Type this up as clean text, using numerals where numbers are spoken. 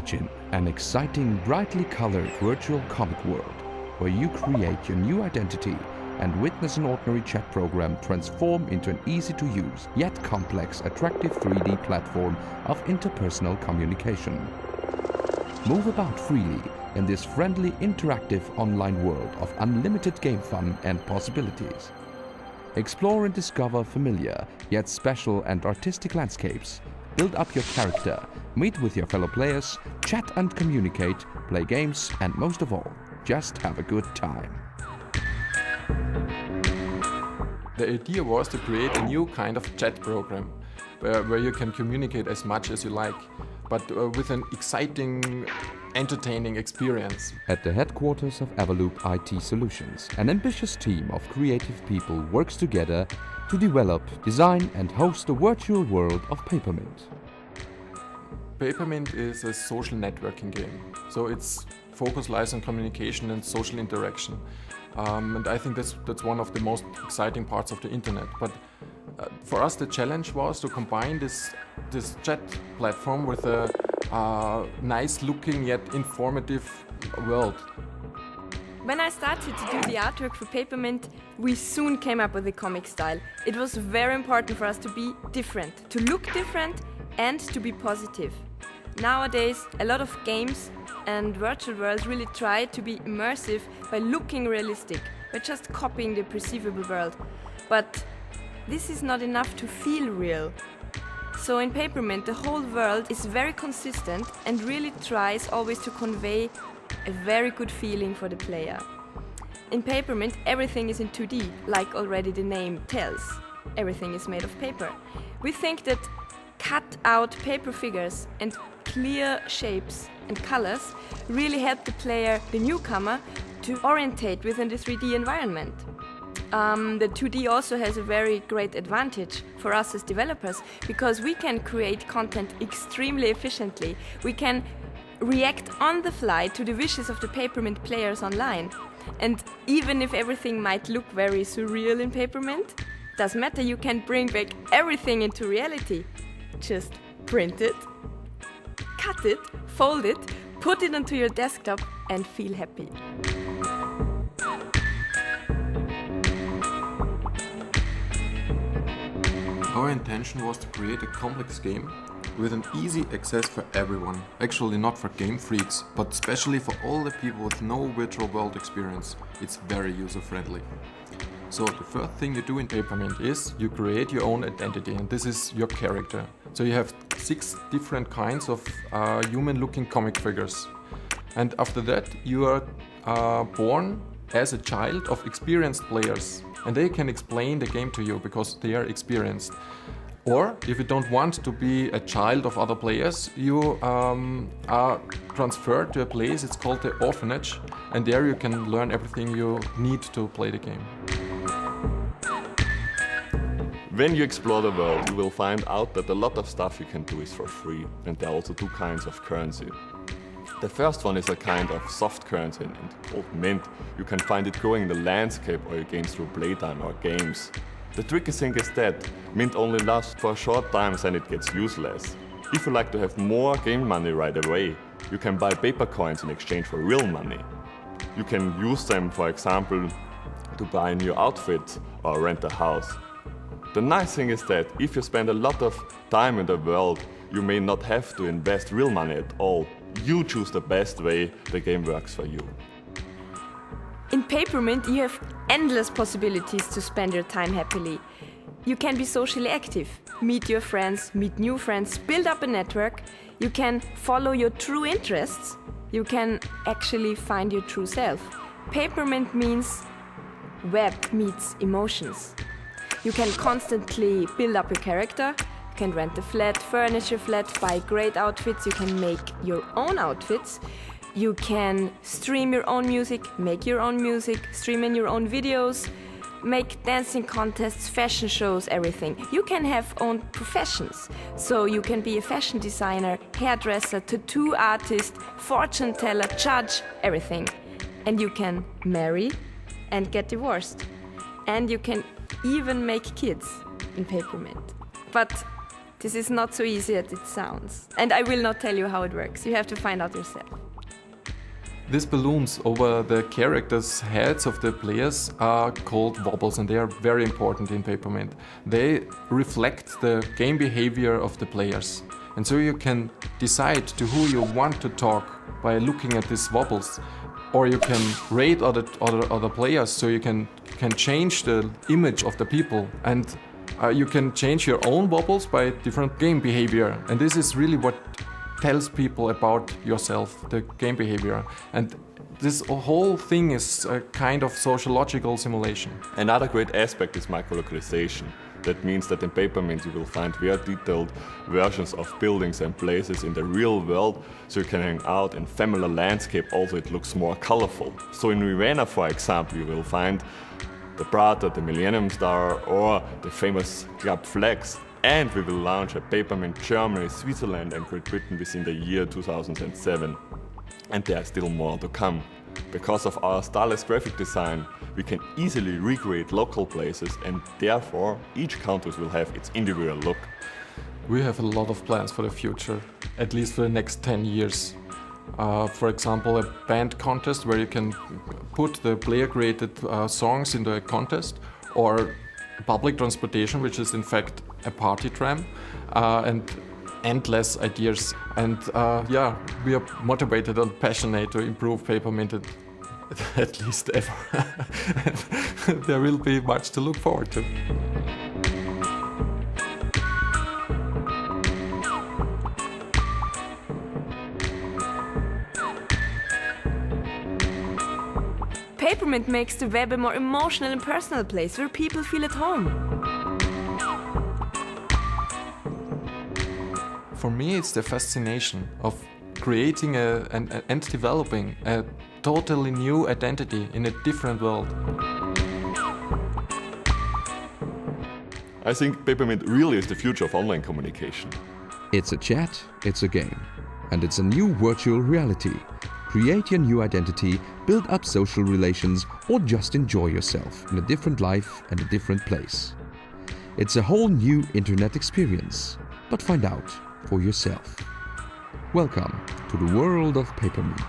Imagine an exciting, brightly colored virtual comic world where you create your new identity and witness an ordinary chat program transform into an easy-to-use yet complex, attractive 3D platform of interpersonal communication. Move about freely in this friendly, interactive online world of unlimited game fun and possibilities. Explore and discover familiar yet special and artistic landscapes. Build up your character, meet with your fellow players, chat and communicate, play games, and most of all, just have a good time. The idea was to create a new kind of chat program where you can communicate as much as you like, but with an exciting, entertaining experience. At the headquarters of Everloop IT Solutions, an ambitious team of creative people works together to develop, design and host a virtual world of Papermint. Papermint is a social networking game, so its focus lies on communication and social interaction. And I think that's one of the most exciting parts of the internet. But for us the challenge was to combine this chat platform with a nice looking yet informative world. When I started to do the artwork for Papermint, we soon came up with a comic style. It was very important for us to be different, to look different and to be positive. Nowadays, a lot of games and virtual worlds really try to be immersive by looking realistic, by just copying the perceivable world. But this is not enough to feel real. So in Papermint, the whole world is very consistent and really tries always to convey a very good feeling for the player. In Papermint, everything is in 2D, like already the name tells. Everything is made of paper. We think that cut out paper figures and clear shapes and colors really help the player, the newcomer, to orientate within the 3D environment. The 2D also has a very great advantage for us as developers because we can create content extremely efficiently. We can react on the fly to the wishes of the Papermint players online. And even if everything might look very surreal in Papermint, doesn't matter, you can bring back everything into reality. Just print it, cut it, fold it, put it onto your desktop and feel happy. Our intention was to create a complex game with an easy access for everyone. Actually not for game freaks, but especially for all the people with no virtual world experience. It's very user-friendly. So the first thing you do in Papermint is you create your own identity, and this is your character. So you have 6 different kinds of human-looking comic figures. And after that you are born as a child of experienced players. And they can explain the game to you because they are experienced. Or if you don't want to be a child of other players, you are transferred to a place, it's called the orphanage, and there you can learn everything you need to play the game. When you explore the world, you will find out that a lot of stuff you can do is for free, and there are also 2 kinds of currency. The first one is a kind of soft currency and called Mint. You can find it growing in the landscape or you gain through playtime or games. The tricky thing is that Mint only lasts for a short time and it gets useless. If you like to have more game money right away, you can buy paper coins in exchange for real money. You can use them, for example, to buy a new outfit or rent a house. The nice thing is that if you spend a lot of time in the world, you may not have to invest real money at all. You choose the best way the game works for you. In Papermint, you have endless possibilities to spend your time happily. You can be socially active, meet your friends, meet new friends, build up a network. You can follow your true interests. You can actually find your true self. Papermint means web meets emotions. You can constantly build up your character. You can rent a flat, furnish your flat, buy great outfits. You can make your own outfits. You can stream your own music, make your own music, stream in your own videos, make dancing contests, fashion shows, everything. You can have own professions. So you can be a fashion designer, hairdresser, tattoo artist, fortune teller, judge, everything. And you can marry and get divorced. And you can even make kids in Papermint. But This is not so easy as it sounds. And I will not tell you how it works. You have to find out yourself. These balloons over the characters' heads of the players are called wobbles, and they are very important in Papermint. They reflect the game behavior of the players. And so you can decide to who you want to talk by looking at these wobbles. Or you can rate other players, so you can change the image of the people. And you can change your own wobbles by different game behavior. And this is really what tells people about yourself, the game behavior. And this whole thing is a kind of sociological simulation. Another great aspect is microlocalization. That means that in Papermint you will find very detailed versions of buildings and places in the real world, so you can hang out in familiar landscape, also it looks more colorful. So in Ravenna, for example, you will find the Prater, the Millennium Star, or the famous club flags. And we will launch a Papermint Germany, Switzerland and Great Britain within the year 2007. And there are still more to come. Because of our stylus graphic design, we can easily recreate local places, and therefore each country will have its individual look. We have a lot of plans for the future, at least for the next 10 years. For example, a band contest where you can put the player-created songs into a contest, or public transportation, which is in fact a party tram, and endless ideas. And yeah, we are motivated and passionate to improve Papermint at least ever. There will be much to look forward to. Papermint makes the web a more emotional and personal place where people feel at home. For me, it's the fascination of creating and developing a totally new identity in a different world. I think Papermint really is the future of online communication. It's a chat, it's a game, and it's a new virtual reality. Create your new identity, build up social relations, or just enjoy yourself in a different life and a different place. It's a whole new internet experience, but find out for yourself. Welcome to the world of Papermint.